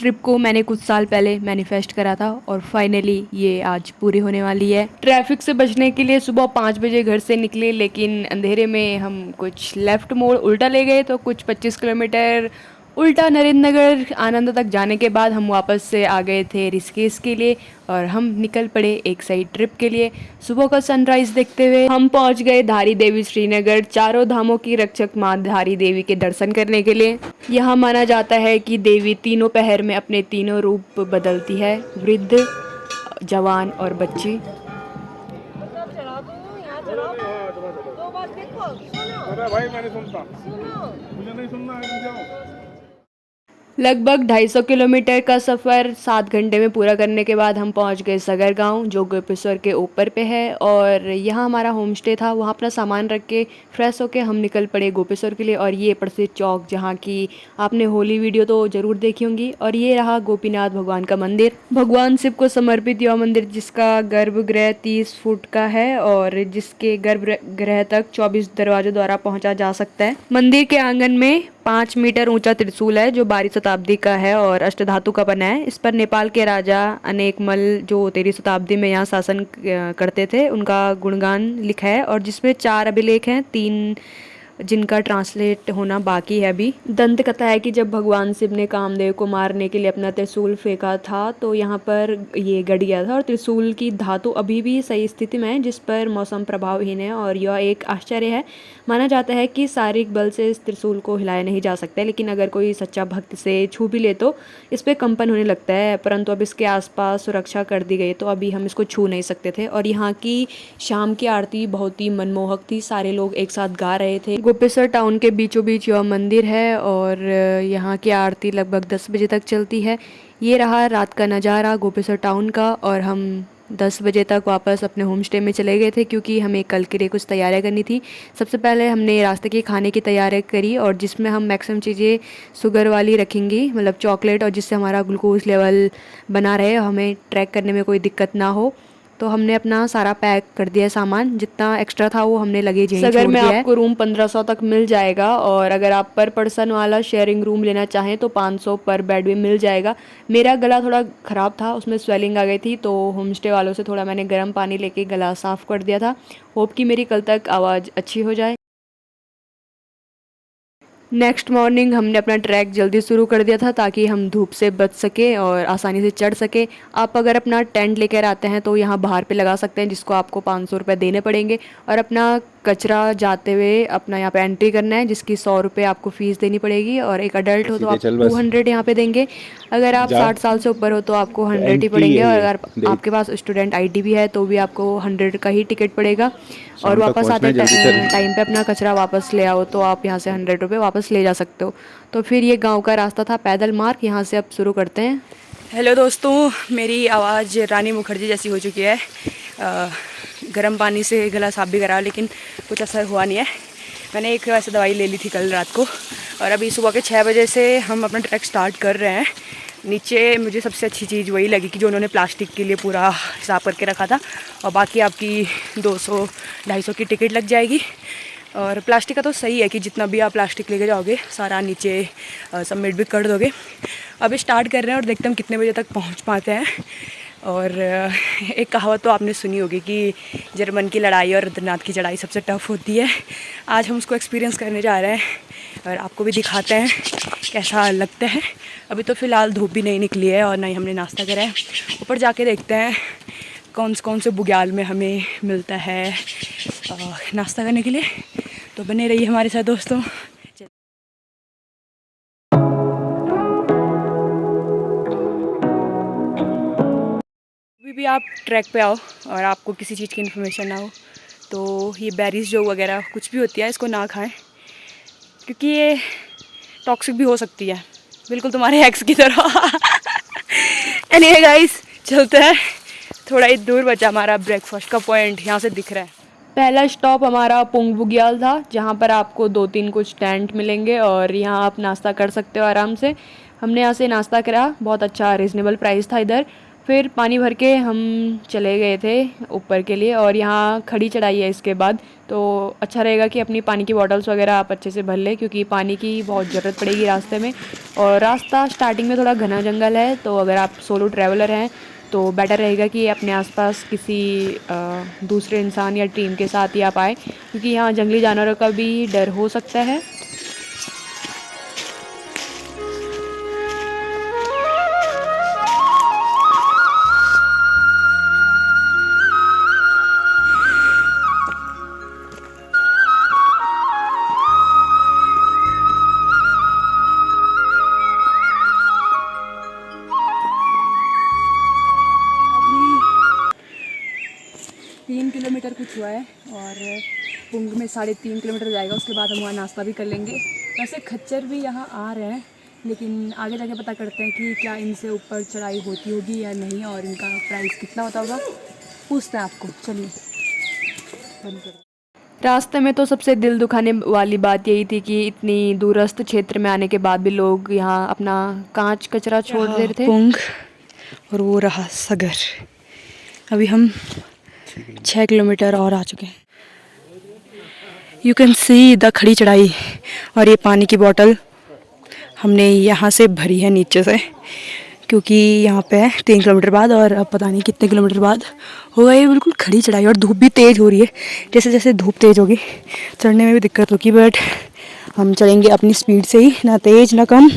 Trip को मैंने कुछ साल पहले मैनिफेस्ट करा था और फाइनली ये आज पूरी होने वाली है। ट्रैफिक से बचने के लिए सुबह 5 बजे घर से निकले, लेकिन अंधेरे में हम कुछ लेफ़्ट मोड़ उल्टा ले गए तो कुछ 25 किलोमीटर उल्टा नरेंद्र नगर आनंद तक जाने के बाद हम वापस से आ गए थे ऋषिकेश के लिए और हम निकल पड़े एक सही ट्रिप के लिए। सुबह का सनराइज देखते हुए हम पहुंच गए धारी देवी श्रीनगर, चारों धामों की रक्षक मां धारी देवी के दर्शन करने के लिए। यहाँ माना जाता है कि देवी तीनों पहर में अपने तीनों रूप बदलती है, वृद्ध, जवान और बच्ची। भाई मैंने सुनता मुझे नहीं सुनना है, तुम जाओ। लगभग 250 किलोमीटर का सफ़र 7 घंटे में पूरा करने के बाद हम पहुंच गए सगर गांव, जो गोपेश्वर के ऊपर पे है। और यहाँ हमारा होम स्टे था, वहाँ अपना सामान रख के फ्रेश होके हम निकल पड़े गोपेश्वर के लिए। और ये प्रसिद्ध चौक जहाँ की आपने होली वीडियो तो ज़रूर देखी होंगी। और ये रहा गोपीनाथ भगवान का मंदिर, भगवान शिव को समर्पित यह मंदिर, जिसका गर्भगृह 30 फुट का है और जिसके गर्भगृह तक 24 दरवाजों द्वारा पहुँचा जा सकता है। मंदिर के आंगन में 5 मीटर ऊंचा त्रिशूल है जो 12वीं शताब्दी का है और अष्टधातु का बना है। इस पर नेपाल के राजा अनेकमल, जो 13वीं शताब्दी में यहाँ शासन करते थे, उनका गुणगान लिखा है। और जिसमें 4 अभिलेख हैं, 3 जिनका ट्रांसलेट होना बाकी है अभी। दंत कथा है कि जब भगवान शिव ने कामदेव को मारने के लिए अपना त्रिशूल फेंका था तो यहाँ पर ये गड़ गया था। और त्रिशूल की धातु अभी भी सही स्थिति में है, जिस पर मौसम प्रभावहीन है। और यह एक आश्चर्य है। माना जाता है कि शारीरिक बल से इस त्रिशूल को हिलाया नहीं जा सकता, लेकिन अगर कोई सच्चा भक्त से छू भी ले तो इस पर कंपन होने लगता है। परंतु अब इसके आसपास सुरक्षा कर दी गई तो अभी हम इसको छू नहीं सकते थे। और यहाँ की शाम की आरती बहुत ही मनमोहक थी, सारे लोग एक साथ गा रहे थे। गोपेश्वर टाउन के बीचों बीच यह मंदिर है और यहाँ की आरती लगभग 10 बजे तक चलती है। ये रहा रात का नज़ारा गोपेश्वर टाउन का। और हम 10 बजे तक वापस अपने होम स्टे में चले गए थे, क्योंकि हमें कल के लिए कुछ तैयारियां करनी थी। सबसे पहले हमने रास्ते के खाने की तैयारी करी, और जिसमें हम मैक्सिमम चीज़ें शुगर वाली रखेंगी, मतलब चॉकलेट, और जिससे हमारा ग्लूकोज लेवल बना रहे, हमें ट्रैक करने में कोई दिक्कत ना हो। तो हमने अपना सारा पैक कर दिया सामान, जितना एक्स्ट्रा था वो हमने लगेज यहीं छोड़ दिया है। सगर में आपको रूम 1500 तक मिल जाएगा, और अगर आप पर पर्सन वाला शेयरिंग रूम लेना चाहें तो 500 पर बेड भी मिल जाएगा। मेरा गला थोड़ा ख़राब था, उसमें स्वेलिंग आ गई थी, तो होम स्टे वालों से थोड़ा मैंने गर्म पानी लेके गला साफ़ कर दिया था। होप कि मेरी कल तक आवाज़ अच्छी हो जाए। नेक्स्ट मॉर्निंग हमने अपना ट्रैक जल्दी शुरू कर दिया था ताकि हम धूप से बच सके और आसानी से चढ़ सके। आप अगर अपना टेंट लेकर आते हैं तो यहाँ बाहर पे लगा सकते हैं, जिसको आपको 500 रुपये देने पड़ेंगे। और अपना कचरा जाते हुए अपना यहाँ पे एंट्री करना है, जिसकी 100 रुपये आपको फ़ीस देनी पड़ेगी। और एक अडल्ट हो तो आप 200 यहाँ पे देंगे। अगर आप 60 साल से ऊपर हो तो आपको 100 ही पड़ेंगे। और अगर आपके पास स्टूडेंट ID भी है तो भी आपको 100 का ही टिकट पड़ेगा। और वापस आते टाइम पे अपना कचरा वापस ले आओ तो आप यहाँ से 100 रुपये वापस ले जा सकते हो। तो फिर ये गांव का रास्ता था पैदल मार्ग, यहाँ से अब शुरू करते हैं। हेलो दोस्तों, मेरी आवाज़ रानी मुखर्जी जैसी हो चुकी है। गर्म पानी से गला साफ भी करा, लेकिन कुछ असर हुआ नहीं है। मैंने एक वैसे दवाई ले ली थी कल रात को, और अभी सुबह के 6 बजे से हम अपना ट्रैक स्टार्ट कर रहे हैं। नीचे मुझे सबसे अच्छी चीज़ वही लगी कि जो उन्होंने प्लास्टिक के लिए पूरा हिसाब करके रखा था, और बाकी आपकी 200-250 की टिकट लग जाएगी। और प्लास्टिक का तो सही है कि जितना भी आप प्लास्टिक लेके जाओगे सारा नीचे सबमिट भी कर दोगे। अभी स्टार्ट कर रहे हैं और देखते हैं हम कितने बजे तक पहुंच पाते हैं। और एक कहावत तो आपने सुनी होगी कि जर्मन की लड़ाई और रुद्रनाथ की चढ़ाई सबसे टफ़ होती है। आज हम उसको एक्सपीरियंस करने जा रहे हैं और आपको भी दिखाते हैं कैसा लगता है। अभी तो फ़िलहाल धूप भी नहीं निकली है और ना ही हमने नाश्ता करा है। ऊपर जाके देखते हैं कौन से बुग्याल में हमें मिलता है नाश्ता करने के लिए। तो बने रहिए हमारे साथ दोस्तों। अभी भी आप ट्रैक पे आओ और आपको किसी चीज़ की इन्फॉर्मेशन ना हो तो ये बेरीज जो वगैरह कुछ भी होती है इसको ना खाएं, क्योंकि ये टॉक्सिक भी हो सकती है, बिल्कुल तुम्हारे एक्स की तरह। एनीवे गाइस, चलते हैं। थोड़ा ही दूर बचा हमारा ब्रेकफास्ट का पॉइंट, यहाँ से दिख रहा है। पहला स्टॉप हमारा पुंग बुग्याल था, जहाँ पर आपको 2-3 कुछ टेंट मिलेंगे और यहाँ आप नाश्ता कर सकते हो आराम से। हमने यहाँ से नाश्ता करा, बहुत अच्छा रीज़नेबल प्राइस था इधर। फिर पानी भर के हम चले गए थे ऊपर के लिए, और यहाँ खड़ी चढ़ाई है इसके बाद, तो अच्छा रहेगा कि अपनी पानी की बॉटल्स वगैरह आप अच्छे से भर लें, क्योंकि पानी की बहुत ज़रूरत पड़ेगी रास्ते में। और रास्ता स्टार्टिंग में थोड़ा घना जंगल है, तो अगर आप सोलो ट्रैवलर हैं तो बेटर रहेगा कि अपने आसपास किसी दूसरे इंसान या टीम के साथ ही आप आए, क्योंकि यहाँ जंगली जानवरों का भी डर हो सकता है। अभी 3 किलोमीटर कुछ हुआ है और पुंग में 3.5 किलोमीटर जाएगा, उसके बाद हम वहाँ नाश्ता भी कर लेंगे। वैसे खच्चर भी यहाँ आ रहे हैं, लेकिन आगे जाके पता करते हैं कि क्या इनसे ऊपर चढ़ाई होती होगी या नहीं, और इनका प्राइस कितना होता होगा, पूछते हैं आपको। चलिए बंद करो। रास्ते में तो सबसे दिल दुखाने वाली बात यही थी कि इतनी दूरस्थ क्षेत्र में आने के बाद भी लोग यहाँ अपना कांच कचरा छोड़ दे रहे थे। पुंग और वो रहा सगर। अभी हम 6 किलोमीटर और आ चुके हैं। यू कैन सी द खड़ी चढ़ाई। और ये पानी की बोतल हमने यहाँ से भरी है नीचे से, क्योंकि यहाँ पे 3 किलोमीटर बाद और अब पता नहीं कितने किलोमीटर बाद होगा ये बिल्कुल खड़ी चढ़ाई। और धूप भी तेज़ हो रही है, जैसे जैसे धूप तेज़ होगी चढ़ने में भी दिक्कत होगी, बट हम चलेंगे अपनी स्पीड से ही, ना तेज़ ना कम,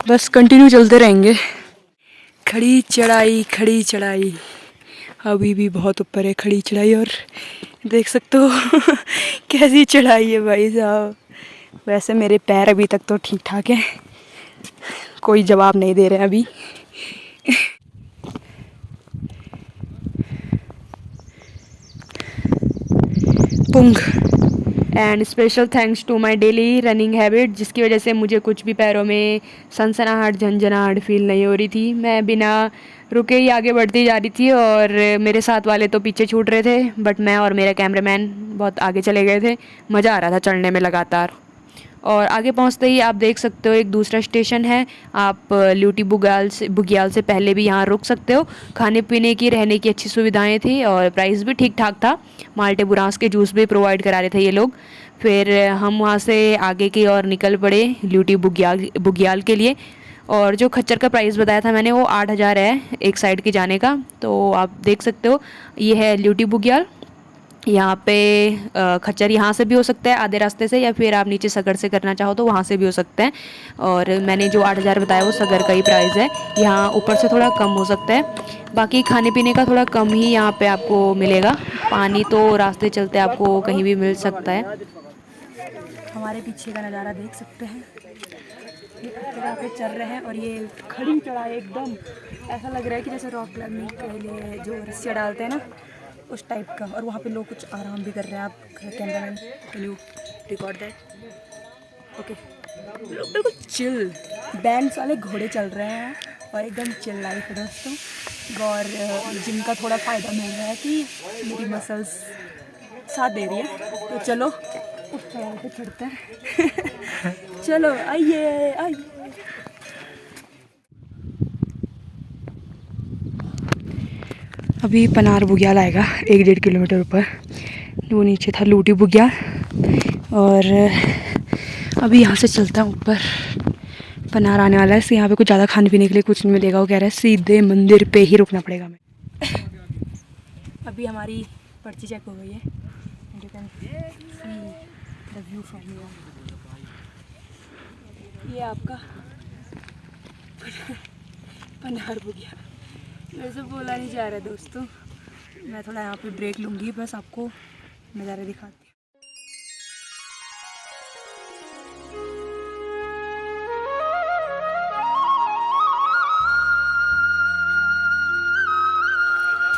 बस कंटिन्यू चलते रहेंगे। खड़ी चढ़ाई, खड़ी चढ़ाई अभी भी बहुत ऊपर है खड़ी चढ़ाई, और देख सकते हो कैसी चढ़ाई है भाई साहब। वैसे मेरे पैर अभी तक तो ठीक ठाक हैं, कोई जवाब नहीं दे रहे हैं अभी। पुंग। And special thanks to my daily running habit, जिसकी वजह से मुझे कुछ भी पैरों में सनसनाहट झंझनाहट फील नहीं हो रही थी। मैं बिना रुके ही आगे बढ़ती जा रही थी, और मेरे साथ वाले तो पीछे छूट रहे थे, बट मैं और मेरा कैमरामैन बहुत आगे चले गए थे। मज़ा आ रहा था चढ़ने में लगातार। और आगे पहुंचते ही आप देख सकते हो एक दूसरा स्टेशन है। आप ल्यूटी बुग्याल से पहले भी यहाँ रुक सकते हो। खाने पीने की, रहने की अच्छी सुविधाएं थी, और प्राइस भी ठीक ठाक था। माल्टे बुरांस के जूस भी प्रोवाइड करा रहे थे ये लोग। फिर हम वहाँ से आगे की ओर निकल पड़े ल्यूटी बुग्याल के लिए। और जो खच्चर का प्राइस बताया था मैंने, वो 8,000 है एक साइड के जाने का। तो आप देख सकते हो ये है ल्यूटी बुग्याल। यहाँ पे खच्चर यहाँ से भी हो सकता है आधे रास्ते से, या फिर आप नीचे सगर से करना चाहो तो वहाँ से भी हो सकते हैं। और मैंने जो 8,000 बताया वो सगर का ही प्राइस है। यहाँ ऊपर से थोड़ा कम हो सकता है। बाकी खाने पीने का थोड़ा कम ही यहाँ पे आपको मिलेगा। पानी तो रास्ते चलते आपको कहीं भी मिल सकता है। हमारे पीछे का नज़ारा देख सकते हैं, ये पत्थर पे चल रहे हैं, और ये खड़ी चढ़ाई एकदम ऐसा लग रहा है कि जैसे रॉक क्लाइंबिंग के लिए जो रस्सियाँ डालते हैं ना, उस टाइप का। और वहाँ पे लोग कुछ आराम भी कर रहे हैं। आप cameraman can you record that? Okay, लोग बिल्कुल चिल, बैंड्स वाले घोड़े चल रहे हैं, और एकदम चिल लाइफ है दोस्तों। और जिनका थोड़ा फ़ायदा मिल रहा है कि मेरी मसल्स साथ दे रही है। तो चलो उस चढ़ाई पे चढ़ते हैं। चलो आइए आइए। अभी पनार बुग्याल आएगा 1-1.5 किलोमीटर ऊपर। वो नीचे था लूटी बुग्याल, और अभी यहाँ से चलता हूँ ऊपर। पनार आने वाला है, इससे यहाँ पे कुछ ज़्यादा खाने पीने के लिए कुछ नहीं मिलेगा। वो कह रहा है सीधे मंदिर पे ही रुकना पड़ेगा हमें। अभी हमारी पर्ची चेक हो गई है। You can see the view from here. ये आपका पनार बुग्याल। मेरे से बोला नहीं जा रहा है दोस्तों, मैं थोड़ा यहाँ पे ब्रेक लूँगी, बस आपको नज़ारे दिखाती हूँ।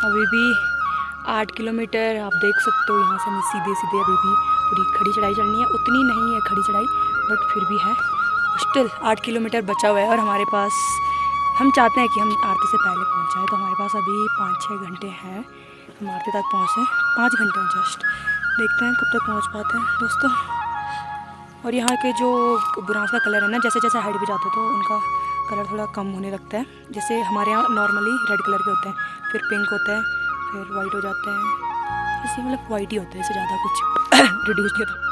अभी भी 8 किलोमीटर आप देख सकते हो। यहाँ से हमें सीधे सीधे अभी भी पूरी खड़ी चढ़ाई चढ़नी है। उतनी नहीं है खड़ी चढ़ाई, बट फिर भी है। स्टिल 8 किलोमीटर बचा हुआ है, और हमारे पास, हम चाहते हैं कि हम आरती से पहले पहुँच जाए। तो हमारे पास अभी 5-6 घंटे हैं हम आरती तक पहुँचे। 5 घंटे हैं जस्ट, देखते हैं कब तक पहुँच पाते हैं दोस्तों। और यहाँ के जो बुरांस का कलर है ना, जैसे जैसे हाइट पे जाते हो तो उनका कलर थोड़ा कम होने लगता है। जैसे हमारे यहाँ नॉर्मली रेड कलर के होते हैं, फिर पिंक होता है, फिर वाइट हो जाते हैं। ऐसे मतलब वाइट ही होता है, इससे ज़्यादा कुछ रिड्यूस नहीं होता।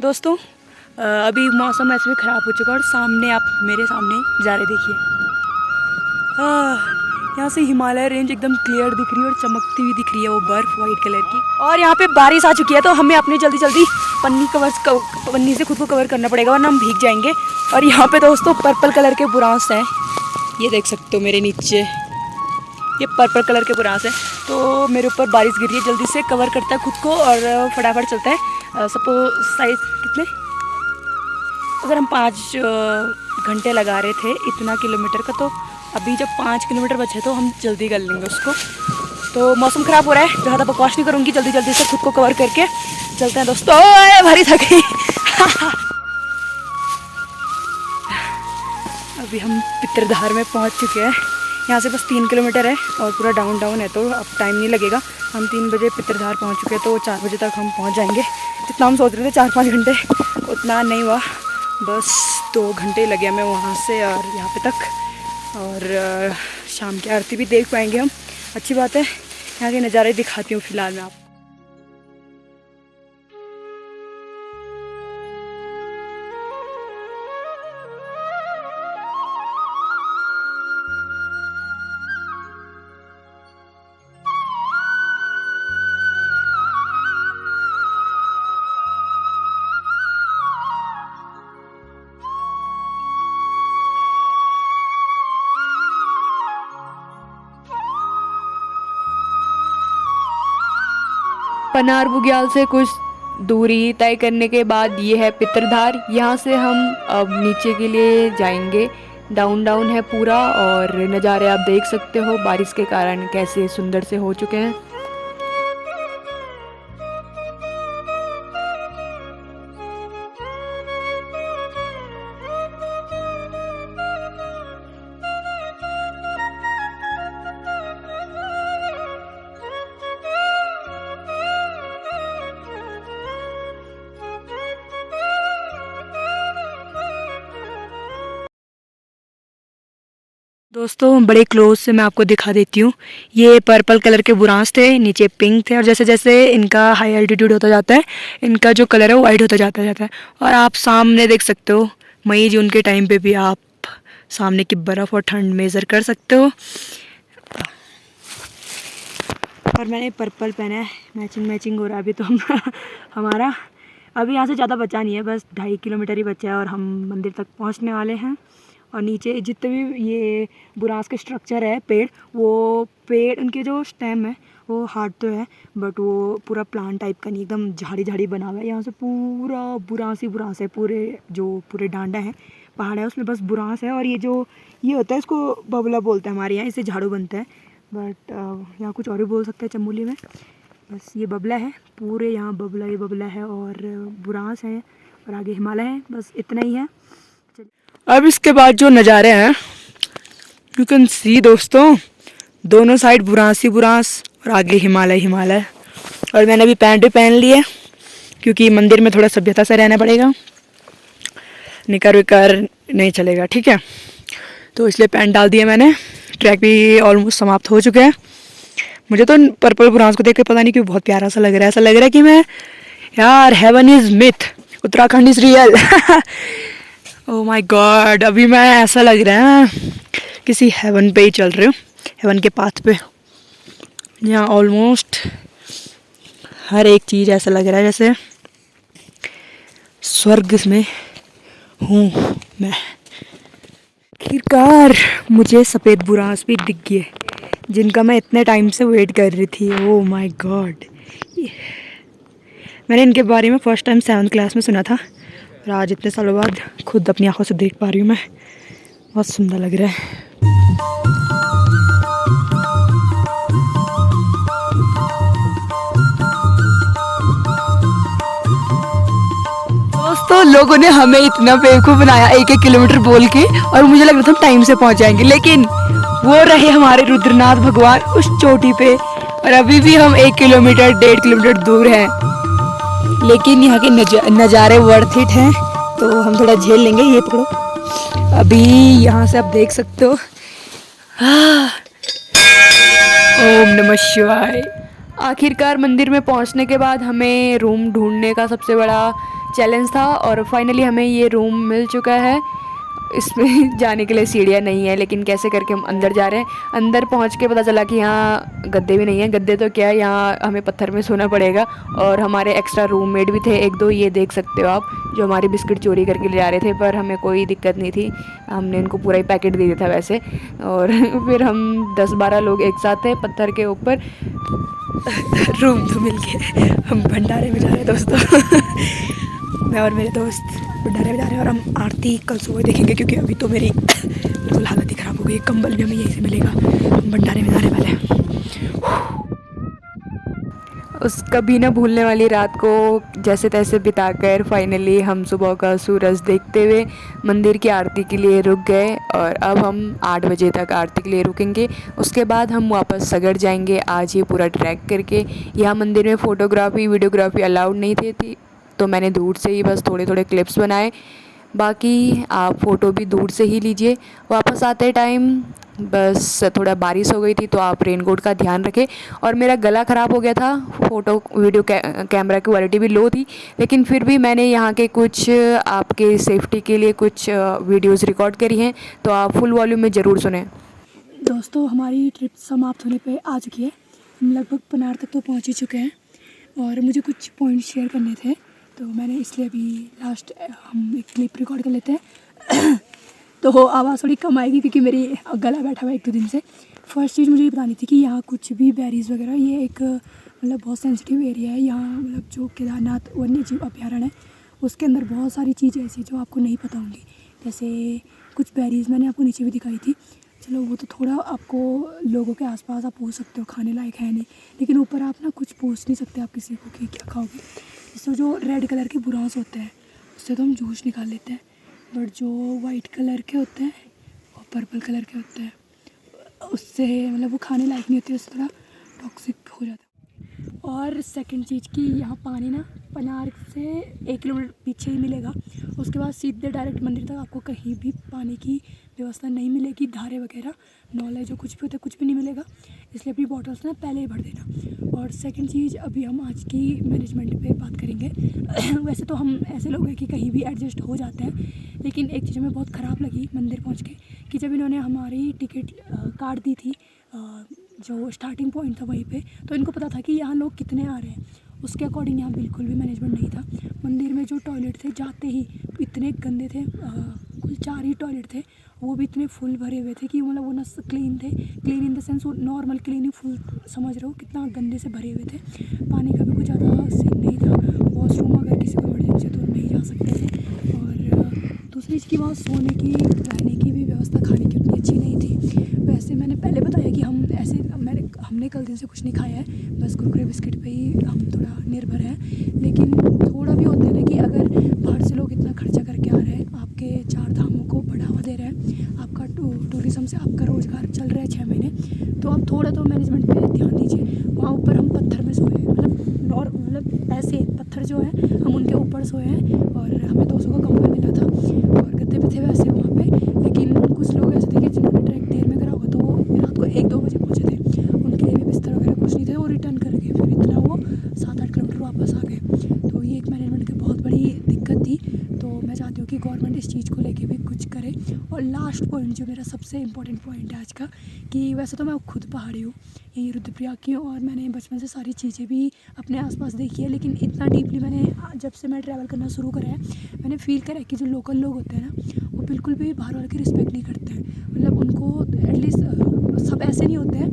दोस्तों अभी मौसम ऐसे भी ख़राब हो चुका है और सामने आप मेरे सामने नज़ारे देखिए। यहाँ से हिमालय रेंज एकदम क्लियर दिख रही है और चमकती हुई दिख रही है वो बर्फ़ वाइट कलर की। और यहाँ पे बारिश आ चुकी है तो हमें अपनी जल्दी जल्दी पन्नी से खुद को कवर करना पड़ेगा वरना हम भीग जाएंगे। और यहाँ पे दोस्तों पर्पल कलर के बुरांस हैं, ये देख सकते हो मेरे नीचे, ये पर्पल कलर के बुरांस हैं। तो मेरे ऊपर बारिश गिर रही है, जल्दी से कवर करता है खुद को और फटाफट चलता है। सपोज साइज कितने, अगर हम 5 घंटे लगा रहे थे इतना किलोमीटर का, तो अभी जब 5 किलोमीटर बचे तो हम जल्दी कर लेंगे उसको। तो मौसम ख़राब हो रहा है, ज़्यादा बकवास नहीं करूँगी, जल्दी जल्दी से खुद को कवर करके चलते हैं दोस्तों। भारी थक गई। अभी हम पितरधार में पहुँच चुके हैं। यहाँ से बस 3 किलोमीटर है और पूरा डाउन है, तो अब टाइम नहीं लगेगा। हम 3 बजे पितरधार पहुँच चुके हैं, तो 4 बजे तक हम पहुँच जाएंगे। जितना हम सोच रहे थे 4-5 घंटे, उतना नहीं हुआ, बस 2 घंटे लगे हमें वहाँ से और यहाँ पे तक। और शाम की आरती भी देख पाएंगे हम, अच्छी बात है। यहाँ के नज़ारे दिखाती हूँ फ़िलहाल मैं आपको। पनार बुग्याल से कुछ दूरी तय करने के बाद ये है पितरधार। यहाँ से हम अब नीचे के लिए जाएंगे। डाउन है पूरा और नज़ारे आप देख सकते हो बारिश के कारण कैसे सुंदर से हो चुके हैं। दोस्तों बड़े क्लोज से मैं आपको दिखा देती हूँ। ये पर्पल कलर के बुरांस थे, नीचे पिंक थे, और जैसे जैसे इनका हाई एल्टीट्यूड होता जाता है इनका जो कलर है वो वाइट होता जाता है। और आप सामने देख सकते हो, मई जून के टाइम पे भी आप सामने की बर्फ़ और ठंड मेज़र कर सकते हो। और मैंने पर्पल पहना है, मैचिंग हो रहा है अभी तो हमारा अभी यहाँ से ज़्यादा बचा नहीं है, बस 2.5 किलोमीटर ही बचा है और हम मंदिर तक पहुँचने वाले हैं। और नीचे जितने भी ये बुरांस के स्ट्रक्चर है, वो पेड़ उनके जो स्टेम है वो हार्ड तो है, बट वो पूरा प्लांट टाइप का नहीं, एकदम झाड़ी बना हुआ है। यहाँ से पूरा बुरांस है, पूरे डांडा है, पहाड़ है, उसमें बस बुरांस है। और ये होता है, इसको बबला बोलते हैं हमारे यहाँ, इससे झाड़ू बनता है, बट यहाँ कुछ और भी बोल सकते हैं चमोली में। बस ये बबला है, पूरे यहाँ ये बबला है और बुरांस है और आगे हिमालय है, बस इतना ही है। अब इसके बाद जो नज़ारे हैं यू कैन सी दोस्तों, दोनों साइड बुरांस और आगे हिमालय। और मैंने अभी पैंट भी पहन ली है क्योंकि मंदिर में थोड़ा सभ्यता से रहना पड़ेगा, निकर विकर नहीं चलेगा, ठीक है। तो इसलिए पैंट डाल दिया मैंने। ट्रैक भी ऑलमोस्ट समाप्त हो चुके हैं। मुझे तो पर्पल बुरांस को देख के पता नहीं क्यों बहुत प्यारा सा लग रहा है, ऐसा लग रहा है कि मैं यार heaven is myth, Uttarakhand is real. Oh my God, अभी मैं ऐसा लग रहा है किसी हेवन पे ही चल रही हूँ, हेवन के पाथ पे। यहाँ ऑलमोस्ट हर एक चीज़ ऐसा लग रहा है जैसे स्वर्ग में हूँ मैं। आखिरकार मुझे सफ़ेद बुरांस भी दिख गए जिनका मैं इतने टाइम से वेट कर रही थी। ओह माय गॉड, मैंने इनके बारे में फ़र्स्ट टाइम 7th क्लास में सुना था और आज इतने सालों बाद खुद अपनी आंखों से देख पा रही हूँ मैं। बहुत सुंदर लग रहा है। दोस्तों लोगों ने हमें इतना बेवकूफ़ बनाया 1-1 किलोमीटर बोल के, और मुझे लग रहा था हम टाइम से पहुंच जाएंगे, लेकिन वो रहे हमारे रुद्रनाथ भगवान उस चोटी पे, और अभी भी हम 1 किलोमीटर 1.5 किलोमीटर दूर हैं। लेकिन यहाँ के नज़ारे वर्थ इट हैं, तो हम थोड़ा झेल लेंगे। ये पकड़ो, अभी यहाँ से आप देख सकते हो। ओम नमः शिवाय। आखिरकार मंदिर में पहुंचने के बाद हमें रूम ढूंढने का सबसे बड़ा चैलेंज था और फाइनली हमें ये रूम मिल चुका है। इसमें जाने के लिए सीढ़ियाँ नहीं है, लेकिन कैसे करके हम अंदर जा रहे हैं। अंदर पहुंच के पता चला कि यहाँ गद्दे भी नहीं हैं। गद्दे तो क्या, यहाँ हमें पत्थर में सोना पड़ेगा। और हमारे एक्स्ट्रा रूममेट भी थे एक दो, ये देख सकते हो आप, जो हमारी बिस्किट चोरी करके ले जा रहे थे। पर हमें कोई दिक्कत नहीं थी, हमने उनको पूरा ही पैकेट दे दिया था वैसे। और फिर हम 10-12 लोग एक साथ थे पत्थर के ऊपर। रूम तो मिल गए, हम भंडारे में जा रहे हैं दोस्तों। मैं और मेरे दोस्त भंडारे में जा रहे हैं और हम आरती कल सुबह देखेंगे, क्योंकि अभी तो मेरी बिल्कुल हालत ही ख़राब हो गई। कंबल भी हमें यहीं से मिलेगा। हम भंडारे में जाने वाले हैं। उस कभी ना भूलने वाली रात को जैसे तैसे बिताकर फाइनली हम सुबह का सूरज देखते हुए मंदिर की आरती के लिए रुक गए। और अब हम 8 बजे तक आरती के लिए रुकेंगे। उसके बाद हम वापस सगड़ जाएंगे आज ये पूरा ट्रैक करके। यहाँ मंदिर में फ़ोटोग्राफी वीडियोग्राफी अलाउड नहीं थी, तो मैंने दूर से ही बस थोड़े थोड़े क्लिप्स बनाए। बाकी आप फ़ोटो भी दूर से ही लीजिए। वापस आते टाइम बस थोड़ा बारिश हो गई थी, तो आप रेनकोट का ध्यान रखें। और मेरा गला ख़राब हो गया था, फ़ोटो वीडियो कैमरा की क्वालिटी भी लो थी, लेकिन फिर भी मैंने यहाँ के कुछ आपके सेफ्टी के लिए कुछ वीडियोस रिकॉर्ड करी हैं, तो आप फुल वॉल्यूम में ज़रूर सुनें। दोस्तों, हमारी ट्रिप समाप्त होने पे आ चुकी है। हम लगभग पनार तक तो पहुंच ही चुके हैं और मुझे कुछ पॉइंट शेयर करने थे, तो मैंने इसलिए अभी लास्ट हम एक क्लिप रिकॉर्ड कर लेते हैं। तो आवाज़ थोड़ी कम आएगी क्योंकि मेरी गला बैठा हुआ 1-2 दिन से। फर्स्ट चीज़ मुझे ये बतानी थी कि यहाँ कुछ भी बेरीज़ वगैरह, ये एक मतलब बहुत सेंसिटिव एरिया है। यहाँ मतलब जो केदारनाथ वन्य जीव अभ्यारण्य है, उसके अंदर बहुत सारी चीज़ें ऐसी जो आपको नहीं पता होंगी। जैसे कुछ बेरीज़ मैंने आपको नीचे भी दिखाई थी। चलो वो तो थोड़ा आपको लोगों के आसपास आप पूछ सकते हो, खाने लायक है नहीं, लेकिन ऊपर आप ना कुछ पूछ नहीं सकते आप किसी को कि क्या खाओगे। इससे जो रेड कलर के बुरांस होते हैं उससे तो हम जूस निकाल लेते हैं, बट जो वाइट कलर के होते हैं और पर्पल कलर के होते हैं उससे मतलब वो खाने लायक नहीं होते, उससे थोड़ा टॉक्सिक हो जाता है। और सेकंड चीज़ कि यहाँ पानी ना पनार से 1 किलोमीटर पीछे ही मिलेगा। उसके बाद सीधे डायरेक्ट मंदिर तक आपको कहीं भी पानी की व्यवस्था नहीं मिलेगी। धारे वगैरह नॉलेज जो कुछ भी होता है कुछ भी नहीं मिलेगा, इसलिए अपनी बॉटल्स ना पहले ही भर देना। और सेकंड चीज़, अभी हम आज की मैनेजमेंट पे बात करेंगे। वैसे तो हम ऐसे लोग हैं कि कहीं भी एडजस्ट हो जाते हैं, लेकिन एक चीज़ हमें बहुत ख़राब लगी मंदिर पहुँच के कि जब इन्होंने हमारी टिकट काट दी थी, जो स्टार्टिंग पॉइंट था वहीं पे, तो इनको पता था कि यहाँ लोग कितने आ रहे हैं। उसके अकॉर्डिंग यहाँ बिल्कुल भी मैनेजमेंट नहीं था। मंदिर में जो टॉयलेट थे जाते ही इतने गंदे थे, कुल 4 ही टॉयलेट थे, वो भी इतने फुल भरे हुए थे कि मतलब वो ना क्लीन थे, क्लीन इन द सेंस वो नॉर्मल क्लीन ही, फुल समझ रहे हो कितना गंदे से भरे हुए थे। पानी का भी कुछ ज़्यादा सीन नहीं था। वॉशरूम अगर किसी को इमरजेंसी तो नहीं जा सकते थे। और दूसरी चीज़ की वहाँ सोने की रहने की भी व्यवस्था खाने की उतनी अच्छी नहीं थी। वैसे मैंने पहले बताया कि हम ऐसे हमने कल दिन से कुछ नहीं खाया है, बस कुरकुरे बिस्किट पे ही हम थोड़ा निर्भर हैं। लेकिन थोड़ा भी होता है ना कि अगर बाहर से लोग इतना खर्चा करके आ रहे हैं, आपके 4 धामों को बढ़ावा दे रहे हैं, आपका टूरिज़्म से आपका रोज़गार चल रहा है 6 महीने, तो आप थोड़ा तो मैनेजमेंट पे ध्यान दीजिए। वहाँ ऊपर हम पत्थर में सोए, मतलब ऐसे पत्थर जो है हम उनके ऊपर सोए हैं और हमें 200 का कंबल मिला था और गद्दे भी थे वैसे वहाँ पे। लेकिन कुछ लोग ऐसे थे कि जिन्होंने ट्रैक देर में करा होगा, तो वो रात को 1-2 बजे पहुँचे थे, उनके लिए भी बिस्तर वगैरह कुछ नहीं थे, वो रिटर्न करके फिर इतना वो 7-8 किलोमीटर वापस आ गए। तो ये एक मैनेजमेंट की बहुत बड़ी दिक्कत थी। तो मैं चाहती हूँ कि गवर्नमेंट इस चीज़ को लेके भी कुछ करे। और लास्ट पॉइंट जो मेरा सबसे इम्पोर्टेंट पॉइंट है आज का, कि वैसे तो मैं खुद पहाड़ी हूँ, यही रुद्रप्रयाग की हूँ, और मैंने बचपन से सारी चीज़ें भी अपने आसपास देखी है, लेकिन इतना डीपली मैंने जब से मैं ट्रैवल करना शुरू करा है, मैंने फील करा है कि जो लोकल लोग होते हैं ना, वो बिल्कुल भी बाहर वाले की रिस्पेक्ट नहीं करते हैं। मतलब उनको एटलीस्ट, सब ऐसे नहीं होते हैं,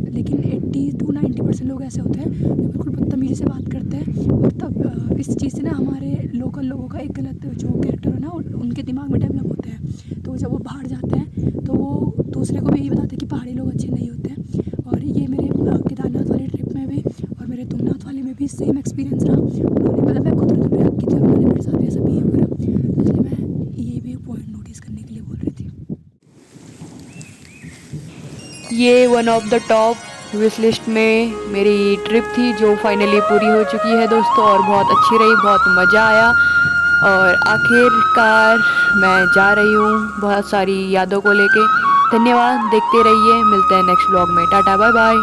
लेकिन 80-90% लोग ऐसे होते हैं जो बिल्कुल बदतमीजी से बात करते हैं। और तब इस चीज़ से ना हमारे लोकल लोगों का एक गलत जो कैरेक्टर है ना उनके दिमाग में डेवलप होते हैं। तो जब वो बाहर जाते हैं तो वो दूसरे को भी यही बताते हैं कि पहाड़ी लोग अच्छे नहीं होते हैं। और ये मेरे केदारनाथ वाली ट्रिप में भी और मेरे तुंगनाथ वाली में भी सेम एक्सपीरियंस रहा। उन्होंने, मतलब मैं खुद रुद्रप्रयाग की थी और उन्होंने मेरे साथ भी ऐसा बिहेव करा, इसलिए मैं ये भी पॉइंट नोटिस करने के लिए बोल रही थी। ये one of the top wish list में मेरी ट्रिप थी जो फाइनली पूरी हो चुकी है दोस्तों, और बहुत अच्छी रही, बहुत मज़ा आया। और आखिरकार मैं जा रही हूँ बहुत सारी यादों को लेके। धन्यवाद, देखते रहिए, मिलते हैं नेक्स्ट ब्लॉग में। Tata bye bye.